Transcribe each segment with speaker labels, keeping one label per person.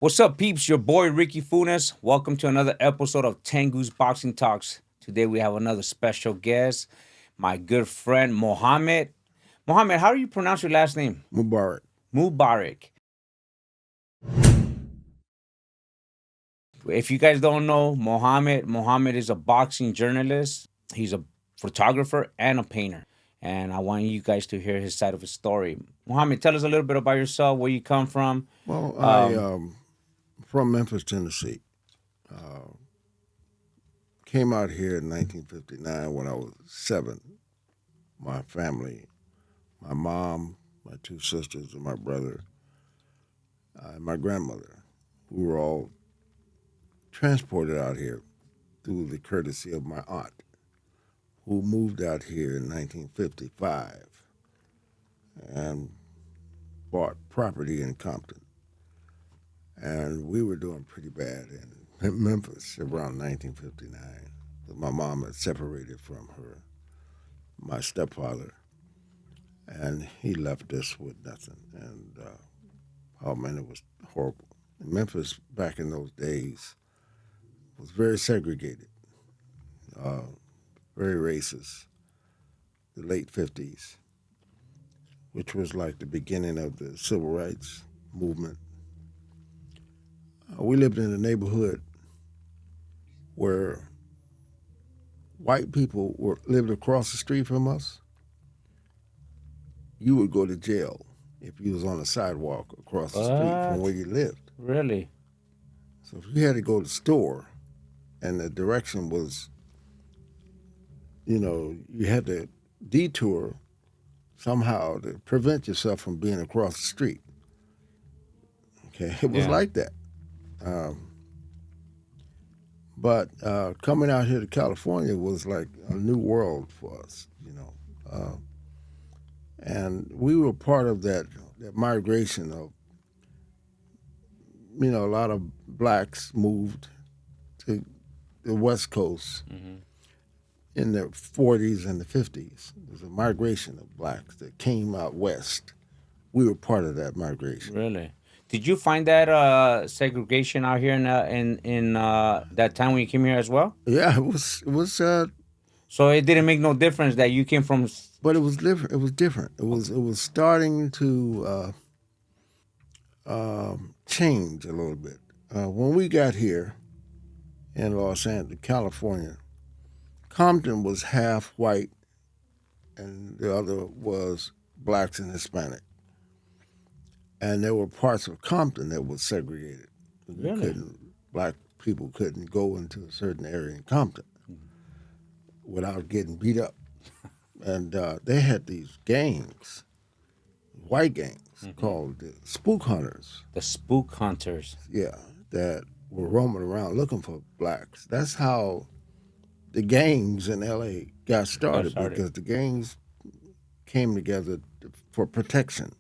Speaker 1: What's up, peeps? Your boy Ricky Funes. Welcome to another episode of Tengoose Boxing Talks. Today we have another special guest, my good friend Mohammed. Mohammed, how do you pronounce your last name?
Speaker 2: Mubarak.
Speaker 1: Mubarak. If you guys don't know Mohammed is a boxing journalist. He's a photographer and a painter. And I want you guys to hear his side of his story. Mohammed, tell us a little bit about yourself, where you come from.
Speaker 2: Well, I
Speaker 1: Um,
Speaker 2: from Memphis, Tennessee. Came out here in 1959 when I was 7. My family, my mom, my 2 sisters, and my brother, and my grandmother, who were all transported out here through the courtesy of my aunt, who moved out here in 1955 and bought property in Compton. And we were doing pretty bad in Memphis around 1959. My mom had separated from my stepfather, and he left us with nothing. And oh man, it was horrible. Memphis back in those days was very segregated, uh, very racist. The late 50s, which was like the beginning of the civil rights movement. We lived in a neighborhood where white people lived across the street from us. You would go to jail if you was on the sidewalk across the street from
Speaker 1: what?
Speaker 2: where you lived.
Speaker 1: Really?
Speaker 2: So if you had to go to the store and the direction was, you had to detour somehow to prevent yourself from being across the street. Okay, it was
Speaker 1: Yeah.
Speaker 2: like that. Um, but coming out here to California was like a new world for us. And we were part of that migration of, a lot of blacks moved to the West Coast
Speaker 1: Hmm.
Speaker 2: in the 40s and the 50s. There was a migration of blacks that came out west. We were part of that migration.
Speaker 1: Really? Did you find that segregation out here in that time when you came here as well?
Speaker 2: Yeah, it was,
Speaker 1: So it didn't make no difference that you came from.
Speaker 2: but it was different. It was different. It was starting to change a little bit. When we got here in Los Angeles, California, Compton was half white and the other was blacks and Hispanic. And there were parts of Compton that was segregated. You
Speaker 1: Really?
Speaker 2: couldn't, black people couldn't go into a certain area in Compton without getting beat up. And they had these gangs, white gangs, called the Spook Hunters.
Speaker 1: The spook hunters.
Speaker 2: Yeah, that were roaming around looking for blacks. That's how the gangs in LA got started
Speaker 1: Started.
Speaker 2: because the gangs came together for protection.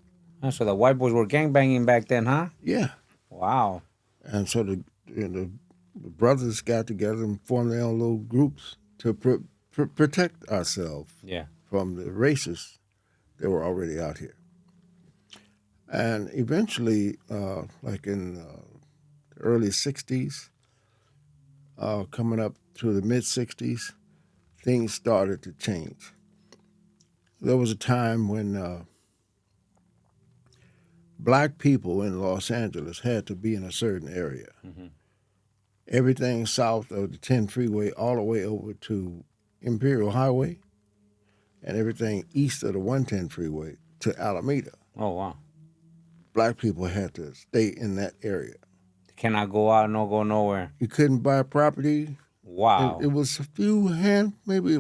Speaker 1: So the white boys were gangbanging back then, huh?
Speaker 2: Yeah,
Speaker 1: Wow.
Speaker 2: and so the brothers got together and formed their own little groups to protect ourselves
Speaker 1: Yeah.
Speaker 2: from the racists that were already out here. And eventually, like in the early 60s, coming up to the mid 60s, things started to change. There was a time when black people in Los Angeles had to be in a certain area.
Speaker 1: Hmm.
Speaker 2: Everything south of the 10 freeway all the way over to Imperial Highway, and everything east of the 110 freeway to Alameda.
Speaker 1: Oh wow.
Speaker 2: Black people had to stay in that area.
Speaker 1: Cannot go out, no go nowhere.
Speaker 2: You couldn't buy property. It
Speaker 1: Wow.
Speaker 2: was a few maybe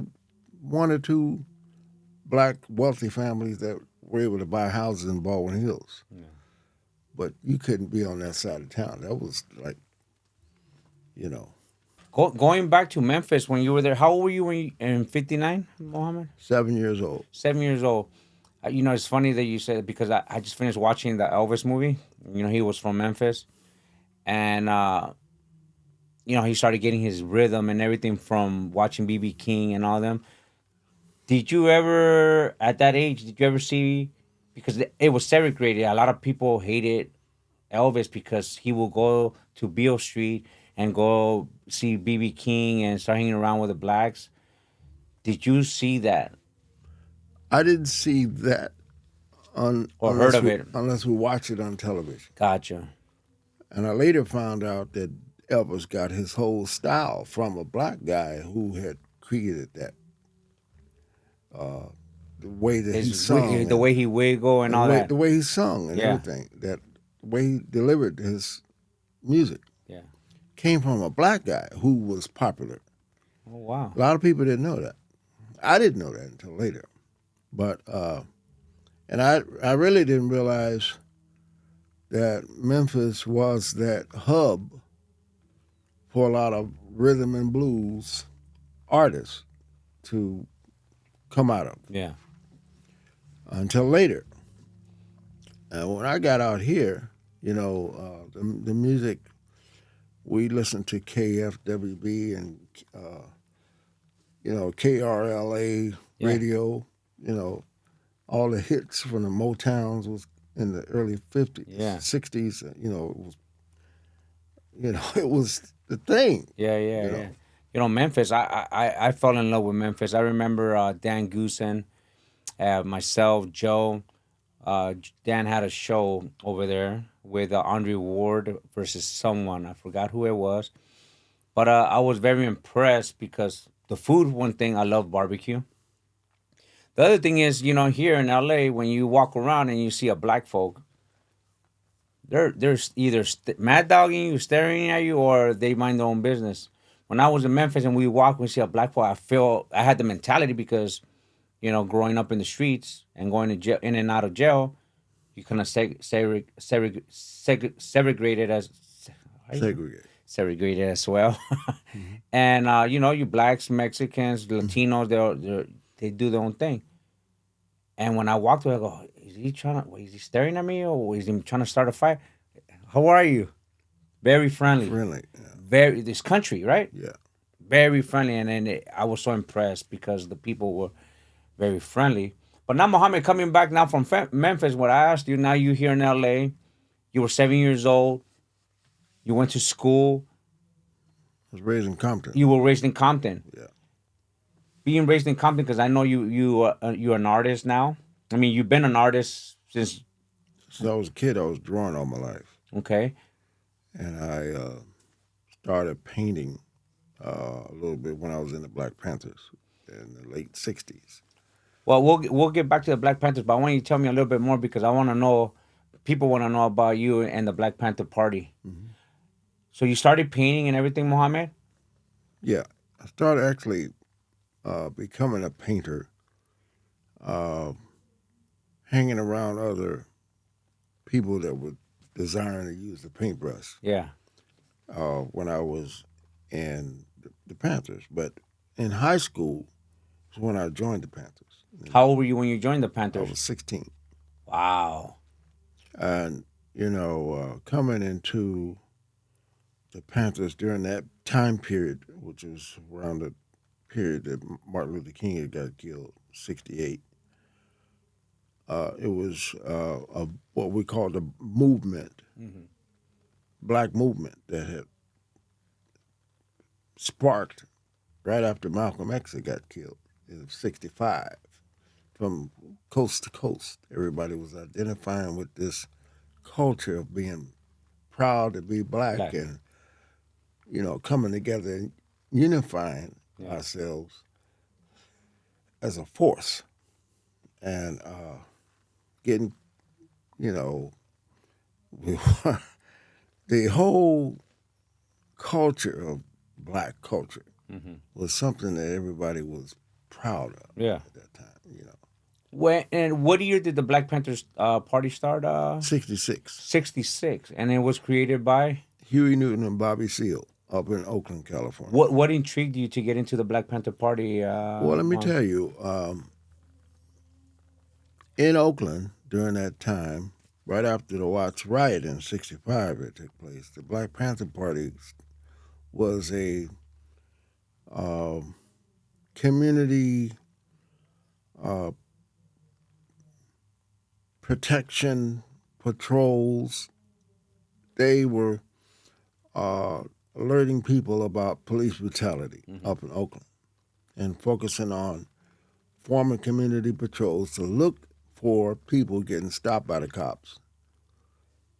Speaker 2: 1 or 2 black wealthy families that were able to buy houses in Baldwin Hills.
Speaker 1: Yeah.
Speaker 2: But you couldn't be on that side of town. That was like, you know,
Speaker 1: Going back to Memphis when you were there, how old were you when in '59, Mohammed?
Speaker 2: 7 years old.
Speaker 1: 7 years old. It's funny that you said it because I just finished watching the Elvis movie. He was from Memphis, and he started getting his rhythm and everything from watching BB King and all them. Did you ever, at that age, did you ever see? Because it was segregated. A lot of people hated Elvis because he will go to Beale Street and go see BB King and start hanging around with the blacks. Did you see that
Speaker 2: I didn't see that
Speaker 1: or heard of it?
Speaker 2: unless we watch it on television.
Speaker 1: Gotcha.
Speaker 2: And I later found out that Elvis got his whole style from a black guy who had created that, the way that he sung
Speaker 1: The way he wiggle and all that.
Speaker 2: the way he sung and
Speaker 1: Yeah.
Speaker 2: everything, that the way he delivered his music
Speaker 1: Yeah.
Speaker 2: came from a black guy who was popular.
Speaker 1: Oh wow.
Speaker 2: A lot of people didn't know that. I didn't know that until later. But and I really didn't realize that Memphis was that hub for a lot of rhythm and blues artists to come out of
Speaker 1: Yeah.
Speaker 2: until later. And when I got out here, the music, we listened to KFWB and, KRLA
Speaker 1: Yeah.
Speaker 2: radio, all the hits from the Motowns was in the early 50s,
Speaker 1: Yeah.
Speaker 2: 60s, it was the thing.
Speaker 1: Yeah. Yeah.
Speaker 2: You know.
Speaker 1: Yeah. Memphis. I fell in love with Memphis. I remember Dan Goosen, myself, Joe. Dan had a show over there with Andre Ward versus someone. I forgot who it was. But I was very impressed because the food, one thing, I love barbecue. The other thing is, here in LA, when you walk around and you see a black folk, they're either mad dogging you, staring at you, or they mind their own business. When I was in Memphis and we walk, we see a black folk, I had the mentality because, growing up in the streets and going to jail, in and out of jail, you kind of segregated as
Speaker 2: Segregate.
Speaker 1: segregated as well.
Speaker 2: Mm-hmm.
Speaker 1: And you blacks, Mexicans, Latinos, they do their own thing. And when I walked away, I go, is he staring at me or is he trying to start a fight? How are you? Very friendly.
Speaker 2: Friendly.
Speaker 1: This country, right?
Speaker 2: Yeah.
Speaker 1: Very friendly. And then I was so impressed because the people were very friendly. But now, Mohammed, coming back now from Memphis, what I asked you, now you here in LA, you were 7 years old, you went to school,
Speaker 2: I was raised in Compton.
Speaker 1: you were raised in Compton.
Speaker 2: Yeah.
Speaker 1: Being raised in Compton, because I know you're an artist now. I mean, you've been an artist since,
Speaker 2: Since I was a kid, I was drawing all my life.
Speaker 1: okay.
Speaker 2: And I started painting a little bit when I was in the Black Panthers in the late 60s.
Speaker 1: Well, we'll get back to the Black Panthers, but I want you to tell me a little bit more because I want to know, people want to know about you and the Black Panther Party.
Speaker 2: Mm-hmm.
Speaker 1: So you started painting and everything, Mohammed?
Speaker 2: Yeah. I started actually becoming a painter, hanging around other people that were desiring to use the paintbrush
Speaker 1: Yeah.
Speaker 2: when I was in the Panthers. But in high school was when I joined the Panthers.
Speaker 1: How old were you when you joined the
Speaker 2: I
Speaker 1: Panthers?
Speaker 2: was 16.
Speaker 1: Wow.
Speaker 2: And, coming into the Panthers during that time period, which was around the period that Martin Luther King had got killed, 68, it was what we called a movement,
Speaker 1: Mm-hmm.
Speaker 2: black movement that had sparked right after Malcolm X had got killed in 65. From coast to coast, everybody was identifying with this culture of being proud to be black. And, coming together and unifying ourselves as a force and getting, the whole culture of black culture
Speaker 1: Mm-hmm.
Speaker 2: was something that everybody was proud of
Speaker 1: Yeah.
Speaker 2: at that time,
Speaker 1: And what year did the Black Panthers Party start?
Speaker 2: 66.
Speaker 1: 66. And it was created by?
Speaker 2: Huey Newton and Bobby Seale up in Oakland, California.
Speaker 1: What intrigued you to get into the Black Panther Party?
Speaker 2: Well, let me tell you, in Oakland during that time, right after the Watts riot in 65 that took place, the Black Panther Party was a community protection patrols they were uh, alerting people about police brutality
Speaker 1: Mm-hmm.
Speaker 2: up in Oakland and focusing on forming community patrols to look for people getting stopped by the cops.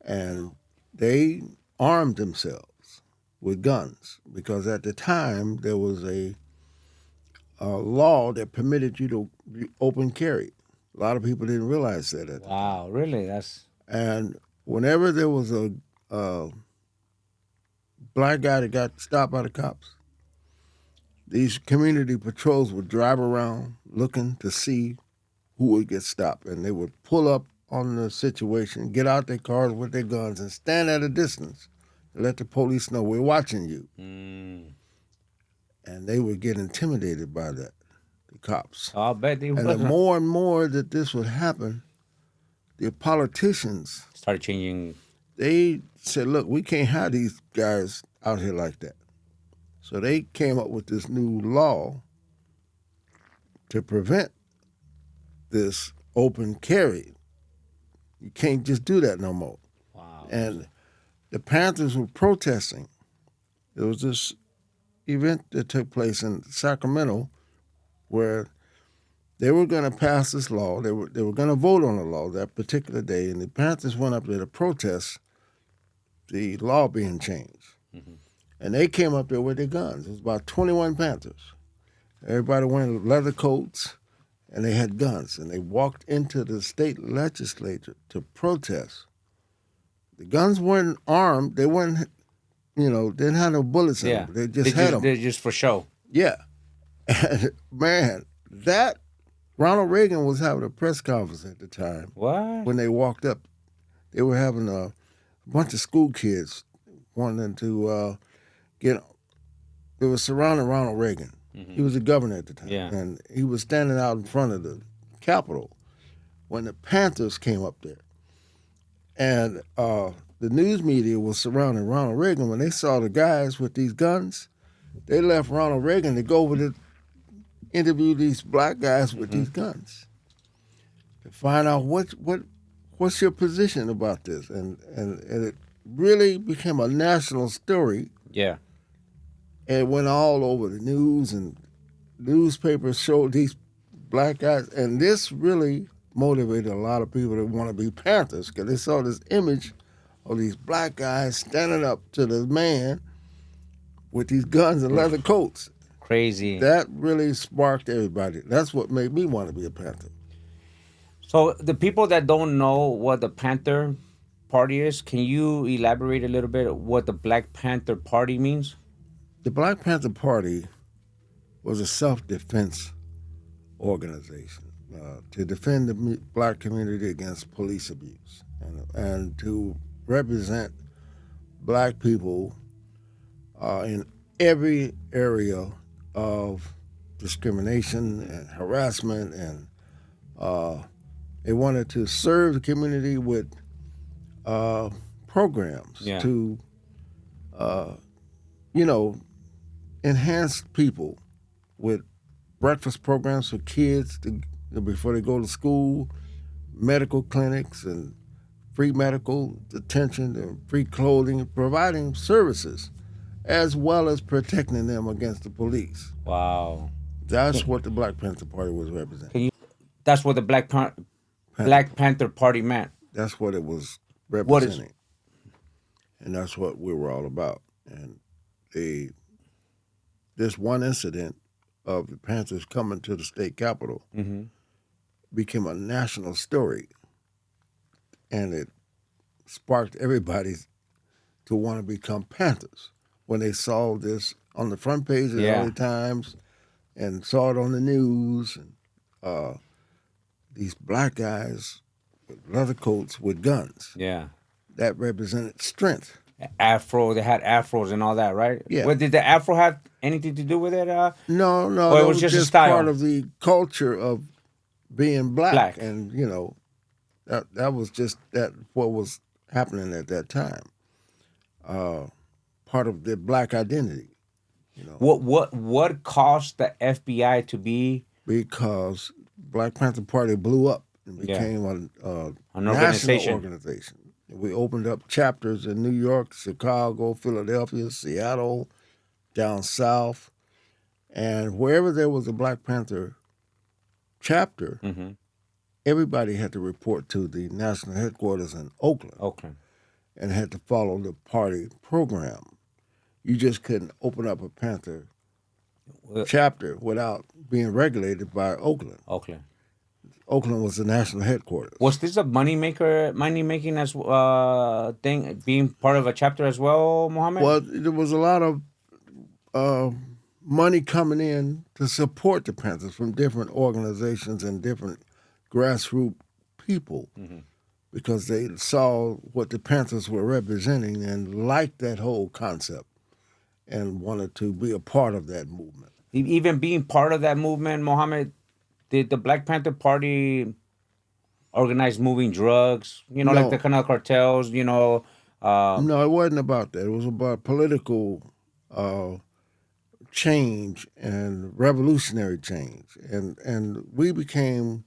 Speaker 2: And they armed themselves with guns because at the time there was a law that permitted you to open carry. A lot of people didn't realize that at the time.
Speaker 1: Wow, really? That's
Speaker 2: And whenever there was a black guy that got stopped by the cops, these community patrols would drive around looking to see who would get stopped. And they would pull up on the situation, get out their cars with their guns, and stand at a distance to let the police know we're watching you. And they would get intimidated by that, the cops.
Speaker 1: I'll bet they
Speaker 2: And the
Speaker 1: would.
Speaker 2: more and more that this would happen, the politicians,
Speaker 1: Started changing.
Speaker 2: they said, look, we can't have these guys out here like that. So they came up with this new law to prevent this open carry. You can't just do that no more.
Speaker 1: Wow.
Speaker 2: And the Panthers were protesting. There was this event that took place in Sacramento where they were going to pass this law. They were going to vote on the law that particular day, and the Panthers went up there to protest the law being changed.
Speaker 1: Mm-hmm.
Speaker 2: And they came up there with their guns. It was about 21 Panthers. Everybody wearing leather coats, and they had guns. And they walked into the state legislature to protest. The guns weren't armed. They weren't, didn't have no bullets in them. They just had them.
Speaker 1: They're just for show.
Speaker 2: Yeah. And, man, Ronald Reagan was having a press conference at the time.
Speaker 1: What?
Speaker 2: When they walked up. They were having a bunch of school kids wanting to get. They were surrounding Ronald Reagan. Mm-hmm. He was the governor at the time, and he was standing out in front of the Capitol when the Panthers came up there, and the news media was surrounding Ronald Reagan. When they saw the guys with these guns, they left Ronald Reagan to go over to interview these black guys with these guns to find out what's your position about this, and it really became a national story.
Speaker 1: Yeah.
Speaker 2: And it went all over the news, and newspapers showed these black guys, and this really motivated a lot of people to want to be Panthers because they saw this image of these black guys standing up to the man with these guns and leather coats.
Speaker 1: Crazy.
Speaker 2: That really sparked everybody. That's what made me want to be a Panther.
Speaker 1: So the people that don't know what the Panther Party is, can you elaborate a little bit what the Black Panther Party means?
Speaker 2: The Black Panther Party was a self-defense organization to defend the black community against police abuse and to represent black people in every area of discrimination and harassment, and they wanted to serve the community with programs to, enhance people with breakfast programs for kids before they go to school, medical clinics, and free medical attention and free clothing, providing services, as well as protecting them against the police.
Speaker 1: Wow.
Speaker 2: That's what the Black Panther Party was representing.
Speaker 1: That's what the Black Panther Party meant.
Speaker 2: That's what it was representing. And that's what we were all about. And this one incident of the Panthers coming to the state capitol became a national story. And it sparked everybody to want to become Panthers when they saw this on the front page of the LA Times and saw it on the news. And these black guys with leather coats with guns.
Speaker 1: Yeah.
Speaker 2: That represented strength.
Speaker 1: Afro, they had afros and all that, right?
Speaker 2: Yeah.
Speaker 1: Well, did the afro have anything to do with it?
Speaker 2: No.
Speaker 1: Or it was just a style?
Speaker 2: Part of the culture of being black.
Speaker 1: Black.
Speaker 2: And, that was just what was happening at that time. Part of the black identity.
Speaker 1: What caused the FBI to be?
Speaker 2: Because Black Panther Party blew up and became a
Speaker 1: an
Speaker 2: national organization. We opened up chapters in New York, Chicago, Philadelphia, Seattle, down south, and wherever there was a Black Panther chapter,
Speaker 1: Mm-hmm.
Speaker 2: everybody had to report to the national headquarters in Oakland
Speaker 1: Oakland.
Speaker 2: and had to follow the party program. You just couldn't open up a Panther
Speaker 1: Well,
Speaker 2: chapter without being regulated by Oakland.
Speaker 1: Oakland.
Speaker 2: Oakland was the national headquarters.
Speaker 1: Was this a money making as thing, being part of a chapter as well, Mohammed?
Speaker 2: Well, there was a lot of uh, money coming in to support the Panthers from different organizations and different grassroots people
Speaker 1: Mm-hmm.
Speaker 2: because they saw what the Panthers were representing and liked that whole concept and wanted to be a part of that movement.
Speaker 1: Even being part of that movement, Mohammed, did the Black Panther Party organize moving drugs? You know, like the
Speaker 2: No,
Speaker 1: kind of cartels.
Speaker 2: no, it wasn't about that. It was about political uh, change and revolutionary change, and we became.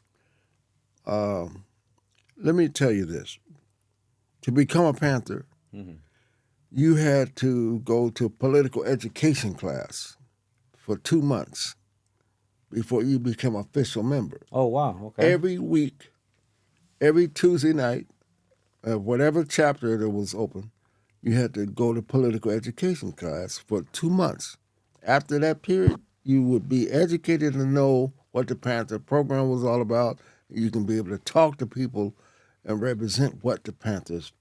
Speaker 2: Let me tell you this: to become a Panther,
Speaker 1: Mhm.
Speaker 2: you had to go to political education class for 2 months before you become an official member.
Speaker 1: Oh wow, okay.
Speaker 2: Every week, every Tuesday night, whatever chapter that was open, you had to go to political education class for 2 months. After that period, you would be educated to know what the Panther program was all about. You can be able to talk to people and represent what the Panthers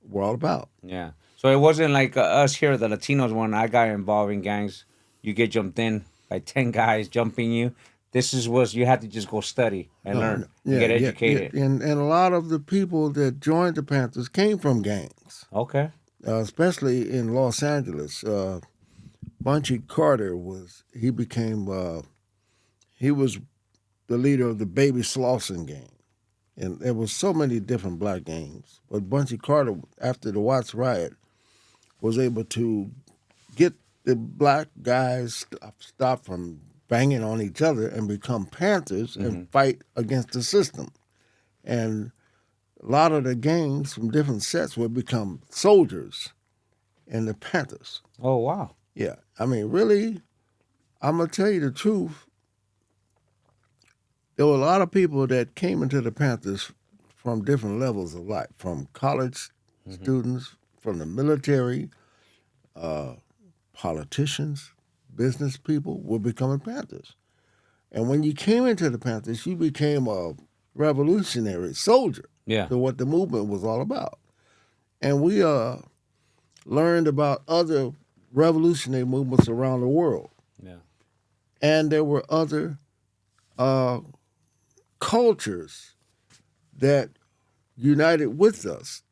Speaker 2: were all about.
Speaker 1: Yeah. So it wasn't like us here, the Latinos, when I got involved in gangs, you get jumped in by 10 guys jumping you. This is was you had to just go study and
Speaker 2: No,
Speaker 1: learn
Speaker 2: no,
Speaker 1: and
Speaker 2: yeah,
Speaker 1: get
Speaker 2: yeah, yeah,
Speaker 1: educated.
Speaker 2: and a lot of the people that joined the Panthers came from gangs,
Speaker 1: Okay.
Speaker 2: especially in Los Angeles. Bunchy Carter he was the leader of the Baby Slauson gang. And there was so many different black gangs. But Bunchy Carter, after the Watts riot, was able to get the black guys stopped from banging on each other and become Panthers and
Speaker 1: Hmm.
Speaker 2: fight against the system. And a lot of the gangs from different sets would become soldiers in the Panthers.
Speaker 1: Oh wow.
Speaker 2: Yeah, I mean, really, I'm gonna tell you the truth. There were a lot of people that came into the Panthers from different levels of life, from college
Speaker 1: Hmm.
Speaker 2: students, from the military, uh, politicians, business people were becoming Panthers. And when you came into the Panthers, you became a revolutionary soldier
Speaker 1: Yeah.
Speaker 2: to what the movement was all about. And we learned about other revolutionary movements around the world.
Speaker 1: Yeah.
Speaker 2: And there were other uh, cultures that united with us.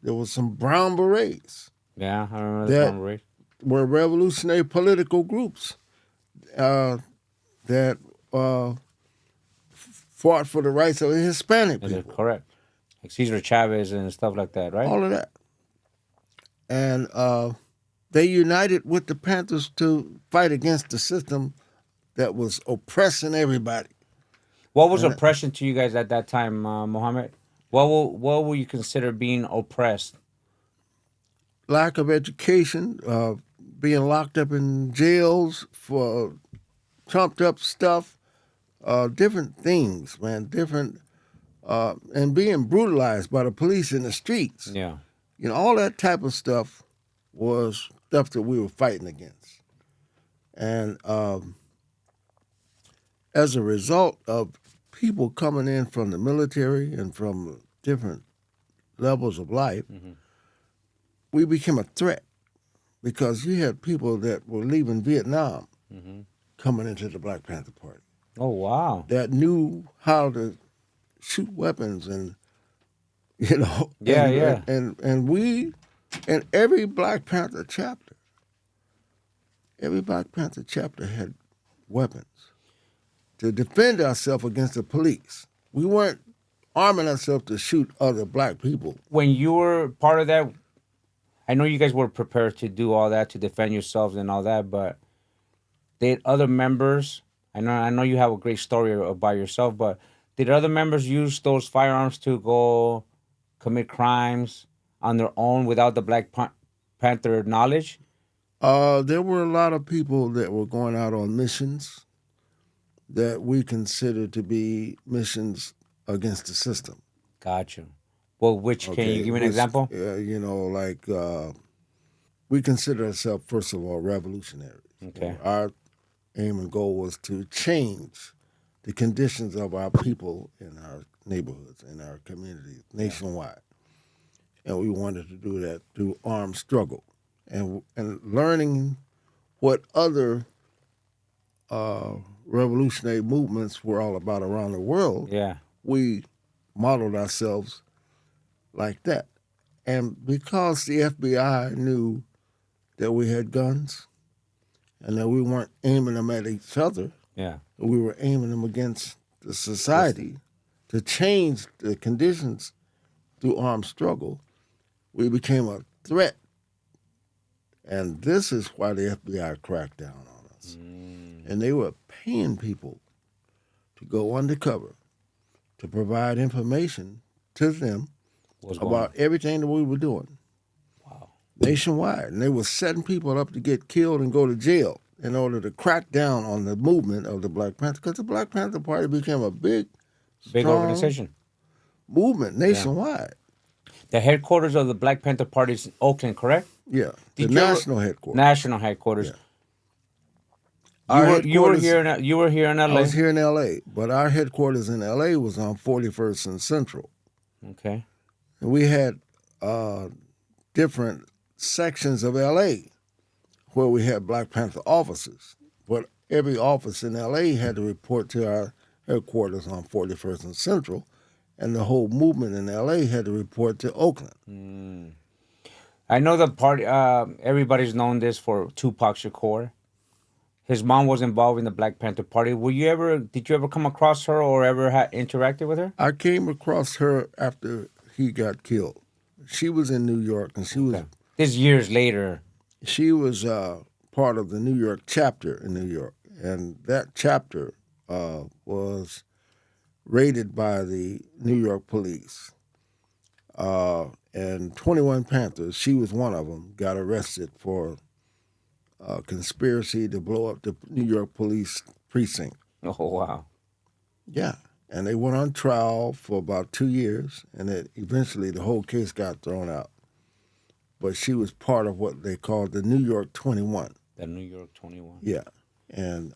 Speaker 2: There was some brown berets
Speaker 1: Yeah. I remember the
Speaker 2: that
Speaker 1: Brown Race.
Speaker 2: were revolutionary political groups uh, that fought for the rights of the Hispanic
Speaker 1: Is it
Speaker 2: people.
Speaker 1: correct? Like Cesar Chavez and stuff like that, right?
Speaker 2: All of that. And they united with the Panthers to fight against the system that was oppressing everybody.
Speaker 1: What was
Speaker 2: And
Speaker 1: oppression to you guys at that time, Mohammed? What will you consider being oppressed?
Speaker 2: lack of education, being locked up in jails for trumped up stuff, different things, man, different, and being brutalized by the police in the streets.
Speaker 1: Yeah.
Speaker 2: You know, all that type of stuff was stuff that we were fighting against. And as a result of people coming in from the military and from different levels of life,
Speaker 1: Hmm.
Speaker 2: we became a threat because you had people that were leaving Vietnam
Speaker 1: Hmm.
Speaker 2: coming into the Black Panther Party
Speaker 1: Oh wow.
Speaker 2: that knew how to shoot weapons and you know
Speaker 1: Yeah. Yeah.
Speaker 2: and we and every Black Panther chapter had weapons to defend ourselves against the police. We weren't arming ourselves to shoot other black people.
Speaker 1: When you were part of that, I know you guys were prepared to do all that to defend yourselves and all that, but did other members? I know you have a great story about yourself, but did other members use those firearms to go commit crimes on their own without the Panther knowledge?
Speaker 2: There were a lot of people that were going out on missions that we consider to be missions against the system.
Speaker 1: Gotcha. Well, which can you
Speaker 2: Okay,
Speaker 1: give me an
Speaker 2: which
Speaker 1: example?
Speaker 2: we consider ourselves first of all revolutionaries.
Speaker 1: Okay.
Speaker 2: Our aim and goal was to change the conditions of our people in our neighborhoods, in our communities,
Speaker 1: Yeah.
Speaker 2: nationwide, and we wanted to do that through armed struggle and learning what other revolutionary movements were all about around the world.
Speaker 1: Yeah.
Speaker 2: We modeled ourselves like that. And because the FBI knew that we had guns and that we weren't aiming them at each other,
Speaker 1: Yeah.
Speaker 2: we were aiming them against the
Speaker 1: System.
Speaker 2: society to change the conditions through armed struggle, we became a threat. And this is why the FBI cracked down on us. And they were paying people to go undercover to provide information to them
Speaker 1: What's going on?
Speaker 2: about everything that we were doing
Speaker 1: Wow.
Speaker 2: nationwide. And they were setting people up to get killed and go to jail in order to crack down on the movement of the Black Panther. Because the Black Panther Party became a big,
Speaker 1: Big
Speaker 2: strong
Speaker 1: organization.
Speaker 2: movement
Speaker 1: Yeah.
Speaker 2: nationwide.
Speaker 1: The headquarters of the Black Panther Party is in Oakland, correct?
Speaker 2: Yeah, the
Speaker 1: Did you ever
Speaker 2: national headquarters.
Speaker 1: national headquarters?
Speaker 2: Yeah. Our
Speaker 1: You were
Speaker 2: headquarters,
Speaker 1: here you were here in
Speaker 2: I
Speaker 1: LA.
Speaker 2: was here in L.A., but our headquarters in L.A. was on 41st and Central.
Speaker 1: Okay.
Speaker 2: And we had uh, different sections of L.A. where we had Black Panther offices. But every office in L.A. had to report to our headquarters on 41st and Central, and the whole movement in L.A. had to report to Oakland.
Speaker 1: I know the party. Everybody's known this for Tupac Shakur. His mom was involved in the Black Panther Party. Were you ever? Did you ever come across her or ever interacted with her?
Speaker 2: I came across her after he got killed. She was in New York, and
Speaker 1: Okay. This years later.
Speaker 2: she was part of the New York chapter in New York, and that chapter was raided by the New York police. And 21 Panthers, she was one of them, got arrested for conspiracy to blow up the New York police precinct.
Speaker 1: Oh wow.
Speaker 2: Yeah. And they went on trial for about 2 years, and then eventually the whole case got thrown out. But she was part of what they called the New York 21.
Speaker 1: The New York 21.
Speaker 2: Yeah. And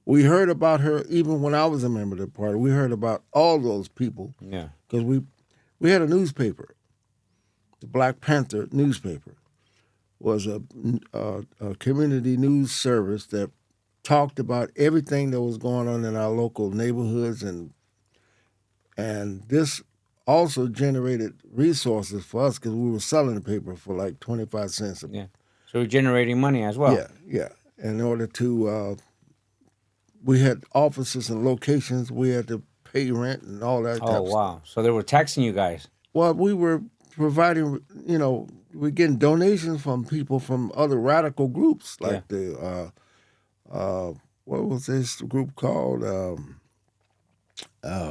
Speaker 2: we heard about her even when I was a member of the party. We heard about all those people
Speaker 1: Yeah.
Speaker 2: because we had a newspaper. The Black Panther newspaper was a community news service that talked about everything that was going on in our local neighborhoods, and this also generated resources for us because we were selling the paper for like 25 cents.
Speaker 1: Yeah. So you're generating money as well.
Speaker 2: Yeah, yeah. In order to, we had offices and locations. We had to pay rent and all that type
Speaker 1: Oh
Speaker 2: of stuff.
Speaker 1: wow. So they were taxing you guys.
Speaker 2: Well, we were providing, we're getting donations from people from other radical groups, like what was this group called? Oh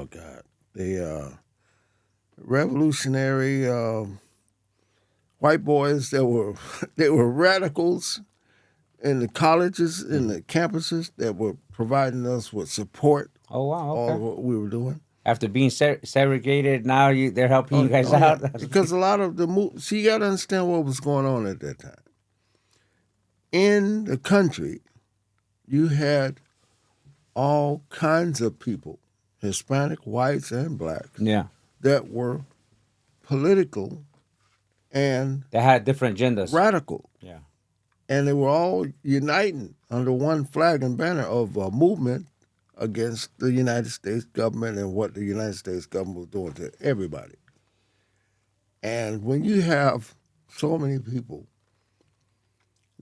Speaker 2: God, the revolutionary white boys that were they were radicals in the colleges, in the campuses that were providing us with support.
Speaker 1: Oh wow.
Speaker 2: All
Speaker 1: Okay.
Speaker 2: of what we were doing.
Speaker 1: After being segregated, now they're helping you guys out.
Speaker 2: Yeah. Because a lot of see, you got to understand what was going on at that time. In the country, you had all kinds of people, Hispanic, whites, and blacks,
Speaker 1: Yeah.
Speaker 2: that were political and
Speaker 1: They had different agendas.
Speaker 2: radical.
Speaker 1: Yeah.
Speaker 2: And they were all uniting under one flag and banner of a movement against the United States government and what the United States government was doing to everybody. And when you have so many people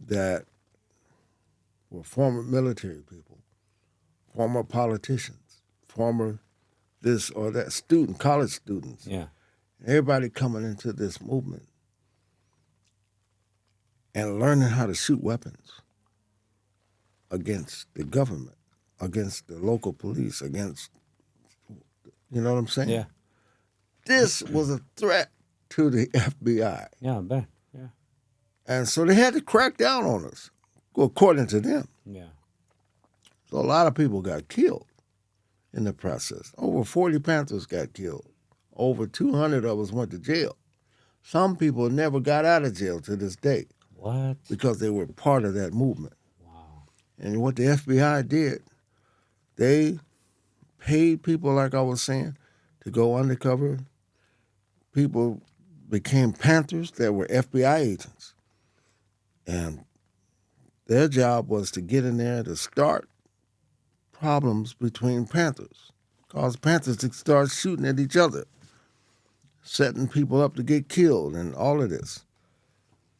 Speaker 2: that were former military people, former politicians, former this or that college students,
Speaker 1: Yeah.
Speaker 2: everybody coming into this movement and learning how to shoot weapons against the government, against the local police, against, you know what I'm saying?
Speaker 1: Yeah.
Speaker 2: This was a threat to the FBI.
Speaker 1: Yeah, I bet. Yeah.
Speaker 2: And so they had to crack down on us, according to them.
Speaker 1: Yeah.
Speaker 2: So a lot of people got killed in the process. Over 40 Panthers got killed. Over 200 of us went to jail. Some people never got out of jail to this day
Speaker 1: What?
Speaker 2: because they were part of that movement.
Speaker 1: Wow.
Speaker 2: And what the FBI did, they paid people, like I was saying, to go undercover. People became Panthers that were FBI agents. And their job was to get in there to start problems between Panthers, cause Panthers to start shooting at each other, setting people up to get killed and all of this.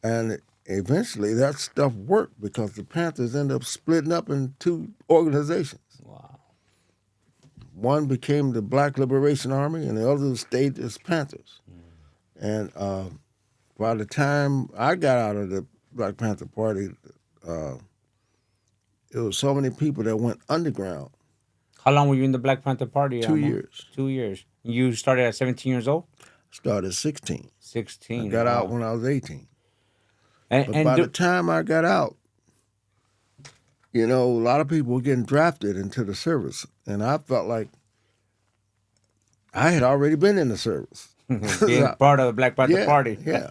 Speaker 2: And eventually that stuff worked because the Panthers ended up splitting up in two organizations.
Speaker 1: Wow.
Speaker 2: One became the Black Liberation Army and the other stayed as Panthers. And by the time I got out of the Black Panther Party, there was so many people that went underground.
Speaker 1: How long were you in the Black Panther Party?
Speaker 2: 2 years.
Speaker 1: 2 years. You started at 17 years old?
Speaker 2: Started at 16.
Speaker 1: 16.
Speaker 2: I got
Speaker 1: wow.
Speaker 2: out when I was 18.
Speaker 1: And,
Speaker 2: But by the time I got out, a lot of people were getting drafted into the service. And I felt like I had already been in the service.
Speaker 1: being part of the Black Panther Party.
Speaker 2: Yeah.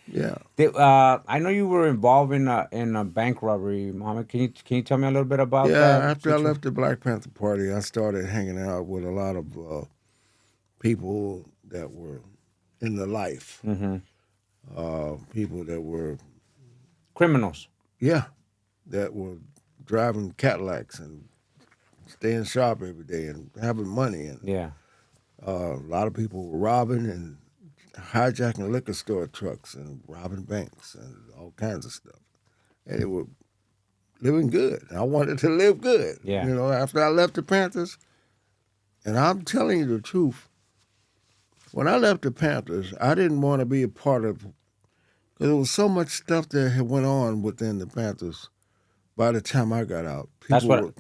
Speaker 2: Yeah.
Speaker 1: I know you were involved in a bank robbery, Mohammed. Can you tell me a little bit about
Speaker 2: Yeah,
Speaker 1: that?
Speaker 2: after I left the Black Panther Party, I started hanging out with a lot of people that were in the life.
Speaker 1: Mm-hmm.
Speaker 2: People that were,
Speaker 1: Criminals.
Speaker 2: that were driving Cadillacs and staying sharp every day and having money. And
Speaker 1: Yeah.
Speaker 2: a lot of people were robbing and hijacking liquor store trucks and robbing banks and all kinds of stuff. And they were living good. I wanted to live good.
Speaker 1: Yeah.
Speaker 2: After I left the Panthers, and I'm telling you the truth, when I left the Panthers, I didn't want to be a part of, because there was so much stuff that had went on within the Panthers by the time I got out.
Speaker 1: That's
Speaker 2: People
Speaker 1: what-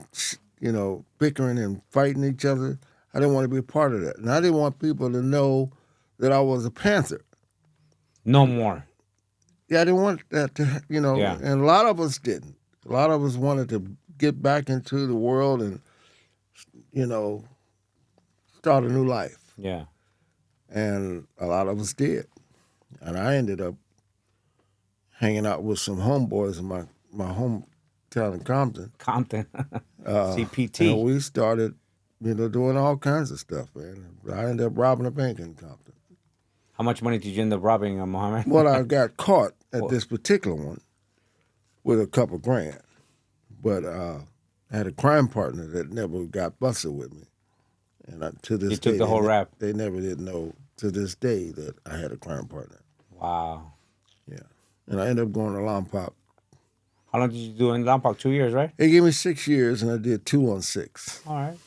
Speaker 2: were, bickering and fighting each other. I didn't want to be a part of that. And I didn't want people to know that I was a Panther.
Speaker 1: No more.
Speaker 2: Yeah, I didn't want that to,
Speaker 1: Yeah.
Speaker 2: and a lot of us didn't. A lot of us wanted to get back into the world and, start a new life.
Speaker 1: Yeah.
Speaker 2: And a lot of us did. And I ended up hanging out with some homeboys in my hometown in Compton.
Speaker 1: Compton.
Speaker 2: And
Speaker 1: CPT.
Speaker 2: we started, doing all kinds of stuff, man. I ended up robbing a bank in Compton.
Speaker 1: How much money did you end up robbing, Mohammed?
Speaker 2: Well, I got caught at this particular one with a couple grand. But I had a crime partner that never got busted with me. And to this
Speaker 1: You
Speaker 2: day,
Speaker 1: took the whole rap.
Speaker 2: They never did know to this day that I had a crime partner.
Speaker 1: Wow.
Speaker 2: Yeah. And I ended up going to Lompoc.
Speaker 1: How long did you do in Lompoc? 2 years, right?
Speaker 2: They gave me 6 years, and I did 2 on 6.
Speaker 1: All right.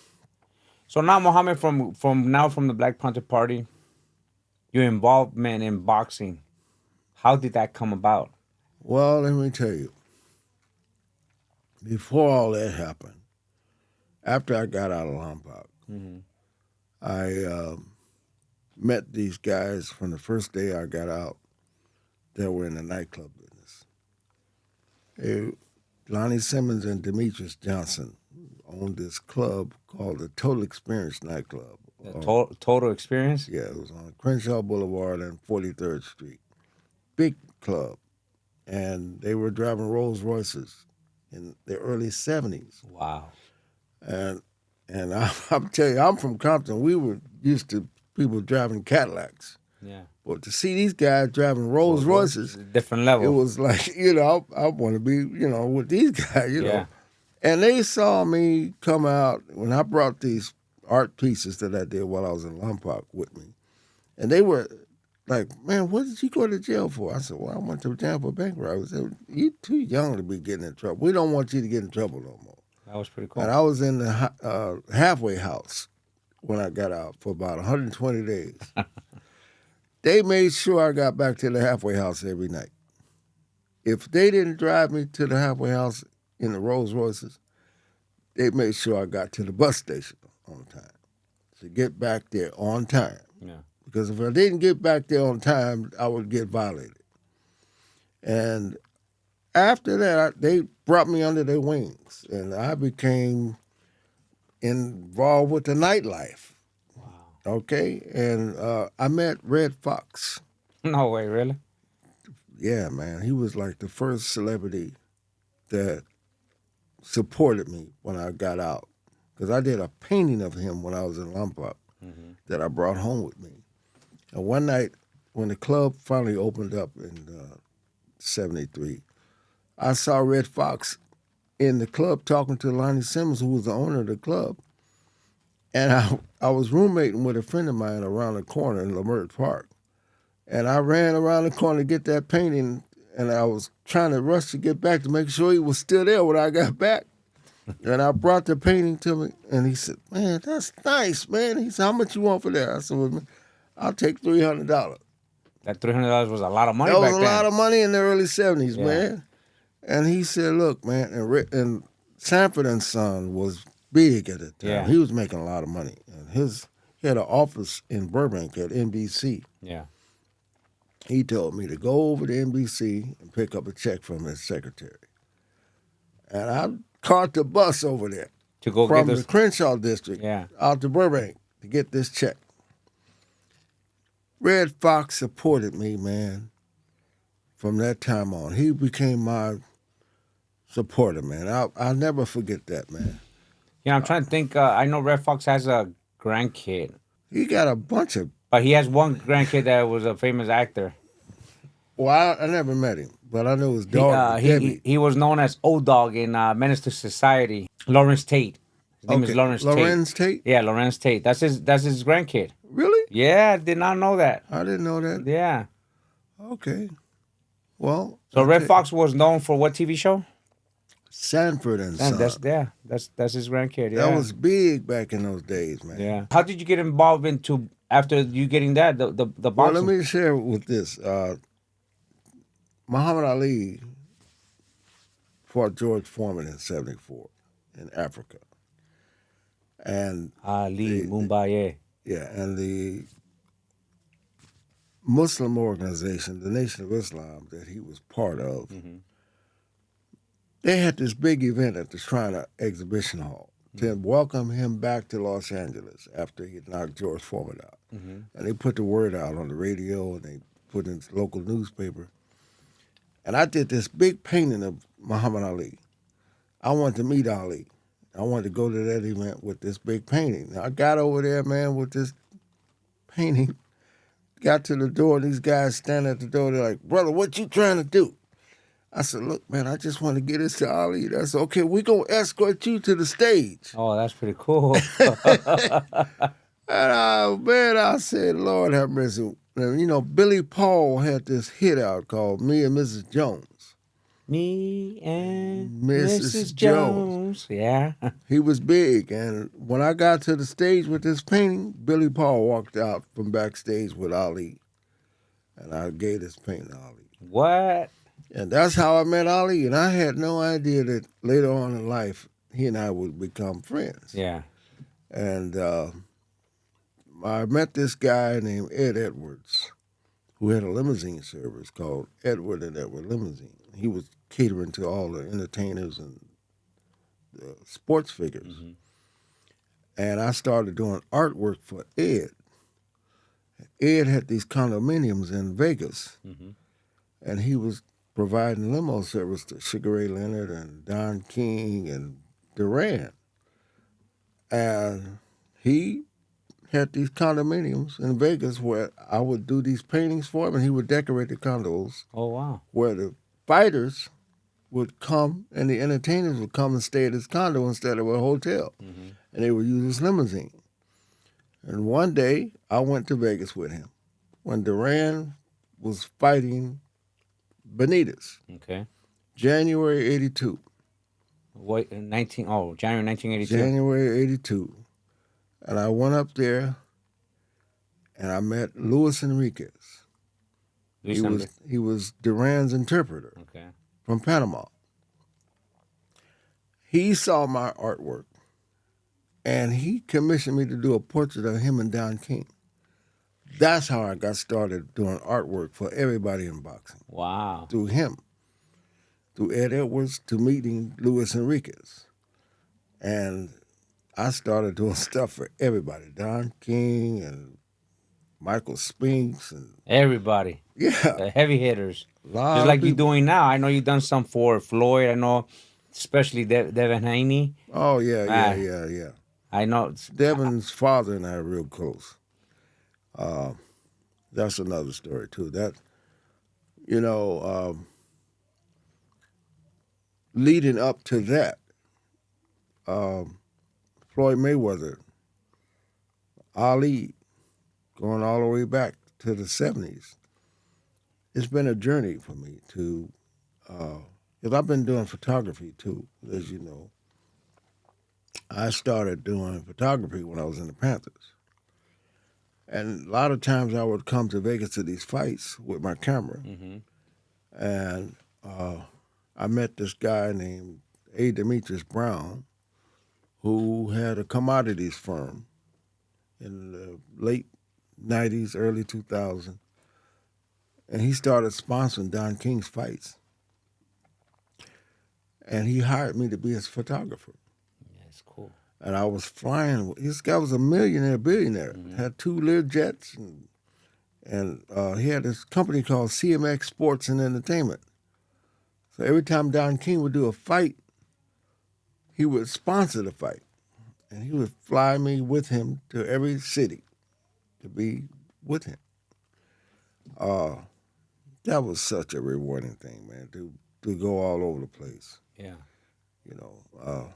Speaker 1: So now, Mohammed, from the Black Panther Party, your involvement in boxing, how did that come about?
Speaker 2: Well, let me tell you. Before all that happened, after I got out of Lompoc, I met these guys from the first day I got out that were in the nightclub business. Lonnie Simmons and Demetrius Johnson owned this club called the Total Experience nightclub.
Speaker 1: Total experience?
Speaker 2: Yeah, it was on Crenshaw Boulevard and 43rd Street. Big club. And they were driving Rolls Royces in the early 70s.
Speaker 1: Wow.
Speaker 2: And I'm telling you, I'm from Compton. We were used to people driving Cadillacs.
Speaker 1: Yeah.
Speaker 2: But to see these guys driving Rolls Royces,
Speaker 1: different level.
Speaker 2: it was like, I want to be, with these guys,
Speaker 1: Yeah.
Speaker 2: And they saw me come out when I brought these art pieces that I did while I was in Lompoc with me. And they were like, man, what did you go to jail for? I said, well, I went to jail for bank robbery. They said, you're too young to be getting in trouble. We don't want you to get in trouble no more.
Speaker 1: That was pretty cool.
Speaker 2: And I was in the halfway house when I got out for about 120 days. They made sure I got back to the halfway house every night. If they didn't drive me to the halfway house in the Rolls Royces, they made sure I got to the bus station on time. to get back there on time.
Speaker 1: Yeah.
Speaker 2: Because if I didn't get back there on time, I would get violated. And after that, they brought me under their wings, and I became involved with the nightlife.
Speaker 1: Wow.
Speaker 2: Okay, and I met Red Fox.
Speaker 1: No way, really?
Speaker 2: Yeah, man, he was like the first celebrity that supported me when I got out. Because I did a painting of him when I was in Lompoc that I brought home with me. And one night, when the club finally opened up in '73, I saw Red Fox in the club talking to Lonnie Simmons, who was the owner of the club. And I was roommating with a friend of mine around the corner in Lamert Park. And I ran around the corner to get that painting, and I was trying to rush to get back to make sure he was still there when I got back. And I brought the painting to me, and he said, "Man, that's nice, man." He said, "How much you want for that?" I said, "Well, I'll take $300."
Speaker 1: That $300 was a lot of money
Speaker 2: That was
Speaker 1: back
Speaker 2: a
Speaker 1: then.
Speaker 2: lot of money in the early '70s,
Speaker 1: Yeah.
Speaker 2: man. And he said, "Look, man," and Sanford and Son was big at the time.
Speaker 1: Yeah.
Speaker 2: He was making a lot of money, and he had an office in Burbank at NBC.
Speaker 1: Yeah.
Speaker 2: He told me to go over to NBC and pick up a check from his secretary. And I caught the bus over there
Speaker 1: To go
Speaker 2: from
Speaker 1: get
Speaker 2: the
Speaker 1: this.
Speaker 2: Crenshaw district
Speaker 1: Yeah.
Speaker 2: out to Burbank to get this check. Red Fox supported me, man, from that time on. He became my supporter, man. I'll never forget that, man.
Speaker 1: Yeah, I'm trying to think. I know Red Fox has a grandkid,
Speaker 2: He got a bunch of.
Speaker 1: but he has one grandkid that was a famous actor.
Speaker 2: Well, I never met him, but I know his
Speaker 1: He,
Speaker 2: daughter,
Speaker 1: he,
Speaker 2: Debbie.
Speaker 1: he was known as Old Dog in Menace to Society. Lawrence Tate. His name is Lawrence Tate.
Speaker 2: Lorenz Tate?
Speaker 1: Yeah, Lawrence Tate. That's his grandkid.
Speaker 2: Really?
Speaker 1: Yeah, I did not know that.
Speaker 2: I didn't know that.
Speaker 1: Yeah.
Speaker 2: Okay. Well,
Speaker 1: So
Speaker 2: I'll
Speaker 1: Red
Speaker 2: take-
Speaker 1: Fox was known for what TV show?
Speaker 2: Sanford and Son.
Speaker 1: That's his grandkid. Yeah.
Speaker 2: That was big back in those days, man.
Speaker 1: Yeah. How did you get involved into after you getting that the
Speaker 2: Well,
Speaker 1: boxing?
Speaker 2: let me share with this. Muhammad Ali fought George Foreman in '74 in Africa. And
Speaker 1: Ali Mumbai.
Speaker 2: yeah, and the Muslim organization, the Nation of Islam, that he was part of, they had this big event at the Shrine Exhibition Hall to welcome him back to Los Angeles after he knocked George Foreman out. And they put the word out on the radio, and they put in the local newspaper. And I did this big painting of Muhammad Ali. I wanted to meet Ali. I wanted to go to that event with this big painting. Now, I got over there, man, with this painting. Got to the door, and these guys standing at the door. They're like, "Brother, what you trying to do?" I said, "Look, man, I just want to get this to Ali." That's okay. We're going to escort you to the stage.
Speaker 1: Oh, that's pretty cool.
Speaker 2: And man, I said, Lord have mercy. And, you know, Billy Paul had this hit out called Me and Mrs. Jones.
Speaker 1: Me and
Speaker 2: Mrs.
Speaker 1: Mrs. Jones. Yeah.
Speaker 2: He was big. And when I got to the stage with this painting, Billy Paul walked out from backstage with Ali. And I gave this painting to Ali.
Speaker 1: What?
Speaker 2: And that's how I met Ali. And I had no idea that later on in life, he and I would become friends.
Speaker 1: Yeah.
Speaker 2: And I met this guy named Ed Edwards, who had a limousine service called Edward and Edward Limousine. He was catering to all the entertainers and the sports figures. And I started doing artwork for Ed. Ed had these condominiums in Vegas, and he was providing limo service to Sugar Ray Leonard and Don King and Duran. And he had these condominiums in Vegas where I would do these paintings for him, and he would decorate the condos
Speaker 1: Oh, wow.
Speaker 2: where the fighters would come and the entertainers would come and stay at his condo instead of a hotel. And they would use his limousine. And one day, I went to Vegas with him when Duran was fighting Benitez,
Speaker 1: Okay.
Speaker 2: January '82.
Speaker 1: What, January 1982.
Speaker 2: January '82. And I went up there and I met Luis Enriquez. He was Duran's interpreter
Speaker 1: Okay.
Speaker 2: from Panama. He saw my artwork and he commissioned me to do a portrait of him and Don King. That's how I got started doing artwork for everybody in boxing,
Speaker 1: Wow.
Speaker 2: through him, through Ed Edwards, to meeting Luis Enriquez. And I started doing stuff for everybody, Don King and Michael Spinks, and
Speaker 1: Everybody.
Speaker 2: yeah,
Speaker 1: The heavy hitters.
Speaker 2: a
Speaker 1: Just
Speaker 2: lot of
Speaker 1: like you're
Speaker 2: people.
Speaker 1: doing now. I know you've done some for Floyd. I know, especially Devin Haney.
Speaker 2: Oh, yeah, yeah,
Speaker 1: Ah,
Speaker 2: yeah, yeah.
Speaker 1: I know.
Speaker 2: Devin's father and I are real close. Uh, that's another story, too. That, you know, leading up to that, um, Floyd Mayweather, Ali, going all the way back to the 70s. It's been a journey for me to, because I've been doing photography too, as you know. I started doing photography when I was in the Panthers. And a lot of times I would come to Vegas to these fights with my camera.
Speaker 1: Hmm.
Speaker 2: And I met this guy named A. Demetrius Brown, who had a commodities firm in the late 90s, early 2000s. And he started sponsoring Don King's fights. And he hired me to be his photographer.
Speaker 1: That's cool.
Speaker 2: And I was flying. This guy was a millionaire, billionaire.
Speaker 1: Hmm.
Speaker 2: Had 2 Learjets, and he had this company called CMX Sports and Entertainment. So every time Don King would do a fight, he would sponsor the fight, and he would fly me with him to every city to be with him. Uh, that was such a rewarding thing, man. To go all over the place,
Speaker 1: Yeah.
Speaker 2: you know.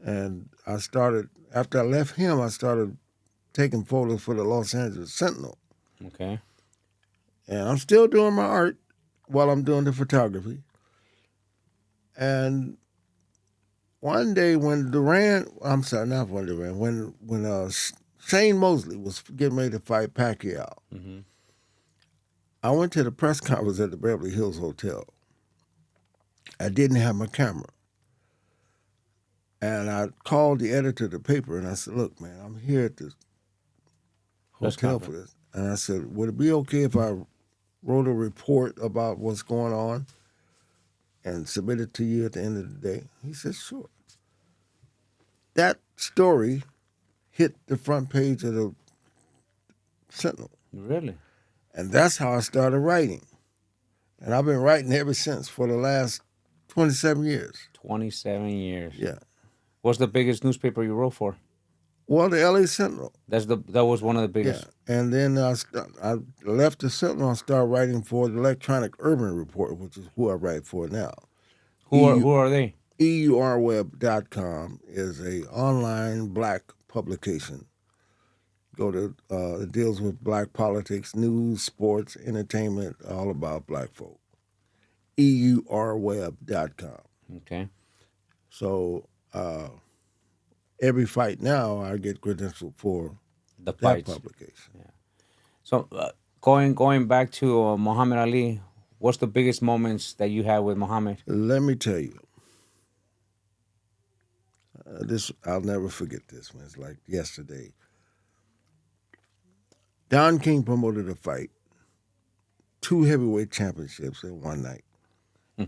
Speaker 2: And I started after I left him. I started taking photos for the Los Angeles Sentinel.
Speaker 1: Okay.
Speaker 2: And I'm still doing my art while I'm doing the photography. And one day when I'm sorry, not when Duran, when Shane Mosley was getting ready to fight Pacquiao,
Speaker 1: Hmm.
Speaker 2: I went to the press conference at the Beverly Hills Hotel. I didn't have my camera. And I called the editor of the paper and I said, look, man, I'm here at the
Speaker 1: Press
Speaker 2: hotel for
Speaker 1: conference.
Speaker 2: this. And I said, would it be okay if I wrote a report about what's going on and submit it to you at the end of the day? He said, sure. That story hit the front page of the Sentinel.
Speaker 1: Really?
Speaker 2: And that's how I started writing. And I've been writing ever since for the last 27 years.
Speaker 1: 27 years.
Speaker 2: Yeah.
Speaker 1: What's the biggest newspaper you wrote for?
Speaker 2: Well, the LA Sentinel.
Speaker 1: That was one of the
Speaker 2: Yeah.
Speaker 1: biggest.
Speaker 2: And then I left the Sentinel and started writing for the Electronic Urban Report, which is who I write for now.
Speaker 1: Who are they?
Speaker 2: EURweb.com is a online black publication. Go to it deals with black politics, news, sports, entertainment, all about black folk. EURweb.com.
Speaker 1: Okay.
Speaker 2: So every fight now, I get credentialed for
Speaker 1: The
Speaker 2: that
Speaker 1: fights.
Speaker 2: publication.
Speaker 1: So going back to Muhammad Ali, what's the biggest moments that you had with Muhammad?
Speaker 2: Let me tell you, this I'll never forget this, man. It's like yesterday. Don King promoted a fight, 2 heavyweight championships in one night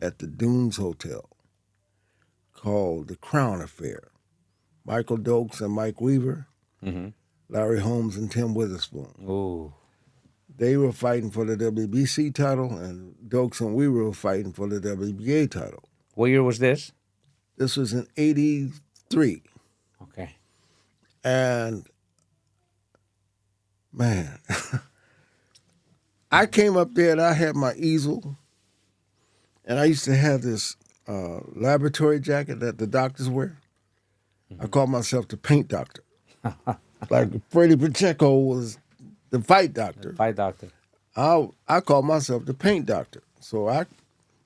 Speaker 2: at the Dunes Hotel called the Crown Affair. Michael Dokes and Mike Weaver,
Speaker 1: Mm-hmm.
Speaker 2: Larry Holmes and Tim Witherspoon.
Speaker 1: Ooh.
Speaker 2: They were fighting for the WBC title, and Dokes and Weaver were fighting for the WBA title.
Speaker 1: What year was this?
Speaker 2: This was in '83.
Speaker 1: Okay.
Speaker 2: And, man, I came up there and I had my easel, and I used to have this laboratory jacket that the doctors wear. I called myself the paint doctor. Like Freddie Pacheco was the fight doctor.
Speaker 1: Fight doctor.
Speaker 2: I called myself the paint doctor. So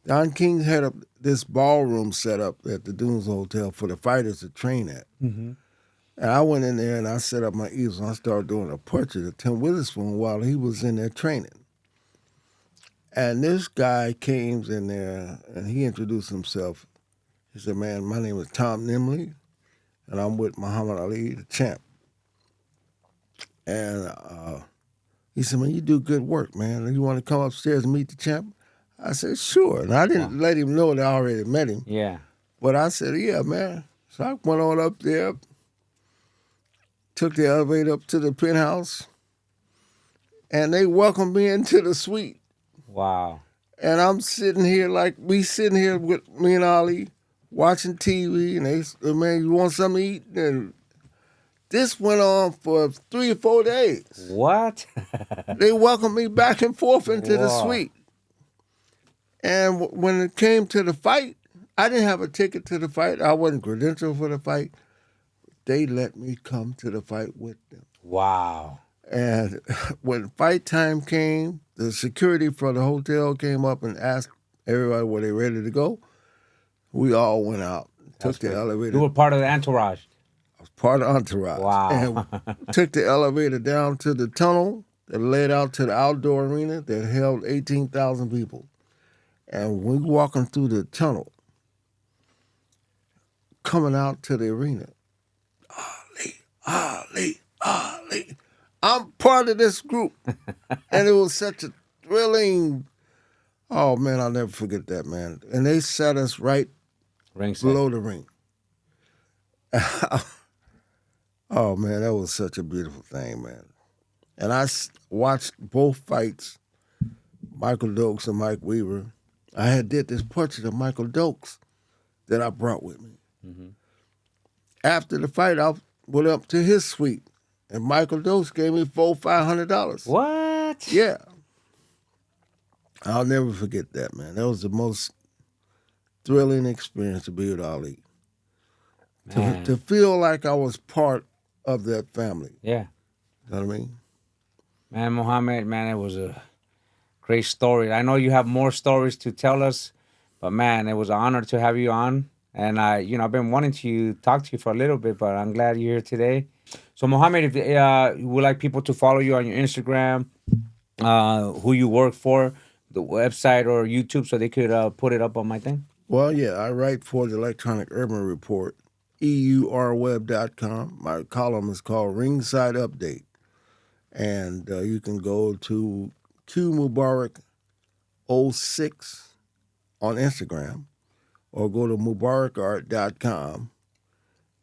Speaker 2: Don King had this ballroom set up at the Dunes Hotel for the fighters to train at.
Speaker 1: Mm-hmm.
Speaker 2: And I went in there and I set up my easel and I started doing a portrait of Tim Witherspoon while he was in there training. And this guy came in there and he introduced himself. He said, man, my name is Tom Nimley, and I'm with Muhammad Ali, the champ. And he said, "Man, you do good work, man. You want to come upstairs and meet the champ?" I said, "Sure." And I
Speaker 1: Wow.
Speaker 2: didn't let him know that I already met him,
Speaker 1: Yeah.
Speaker 2: but I said, "Yeah, man." So I went on up there, took the elevator up to the penthouse, and they welcomed me into the suite.
Speaker 1: Wow.
Speaker 2: And I'm sitting here like we sitting here with me and Ali watching TV, and they said, "Man, you want something to eat?" And this went on for 3 or 4 days.
Speaker 1: What?
Speaker 2: They welcomed me back and forth into the
Speaker 1: Whoa.
Speaker 2: suite. And when it came to the fight, I didn't have a ticket to the fight. I wasn't credentialed for the fight. They let me come to the fight with them.
Speaker 1: Wow.
Speaker 2: And when fight time came, the security for the hotel came up and asked everybody were they ready to go. We all went out,
Speaker 1: That's
Speaker 2: took the
Speaker 1: great.
Speaker 2: elevator.
Speaker 1: You were part of the entourage.
Speaker 2: I was part of Entourage.
Speaker 1: Wow.
Speaker 2: And took the elevator down to the tunnel that led out to the outdoor arena that held 18,000 people. And we walking through the tunnel, coming out to the arena, Ali. I'm part of this group. And it was such a thrilling, oh man, I'll never forget that, man. And they set us right
Speaker 1: Ringside.
Speaker 2: below the ring. Oh man, that was such a beautiful thing, man. And I watched both fights, Michael Dokes and Mike Weaver. I had did this portrait of Michael Dokes that I brought with me.
Speaker 1: Mhm.
Speaker 2: After the fight, I went up to his suite, and Michael Dokes gave me $500.
Speaker 1: What?
Speaker 2: Yeah. I'll never forget that, man. That was the most thrilling experience to be with Ali.
Speaker 1: Man.
Speaker 2: To feel like I was part of that family.
Speaker 1: Yeah.
Speaker 2: You know what I mean?
Speaker 1: Man, Mohammed, man, it was a great story. I know you have more stories to tell us, but man, it was an honor to have you on. And I've been wanting to talk to you for a little bit, but I'm glad you're here today. So, Mohammed, if you would like people to follow you on your Instagram, who you work for, the website or YouTube, so they could put it up on my thing.
Speaker 2: Well, yeah, I write for the Electronic Urban Report, EURweb.com. My column is called Ringside Update. And you can go to Q Mubarak 06 on Instagram or go to mubarakart.com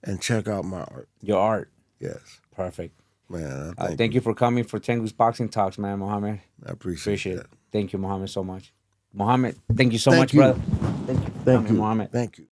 Speaker 2: and check out my art.
Speaker 1: Your art.
Speaker 2: Yes.
Speaker 1: Perfect.
Speaker 2: Man,
Speaker 1: Thank you for coming for Tengoose Boxing Talks, man, Mohammed.
Speaker 2: I appreciate
Speaker 1: it.
Speaker 2: that.
Speaker 1: Thank you, Mohammed, so much. Mohammed, thank you so
Speaker 2: Thank
Speaker 1: much,
Speaker 2: you.
Speaker 1: brother. Thank you.
Speaker 2: Thank you,
Speaker 1: Mohammed.
Speaker 2: Thank you.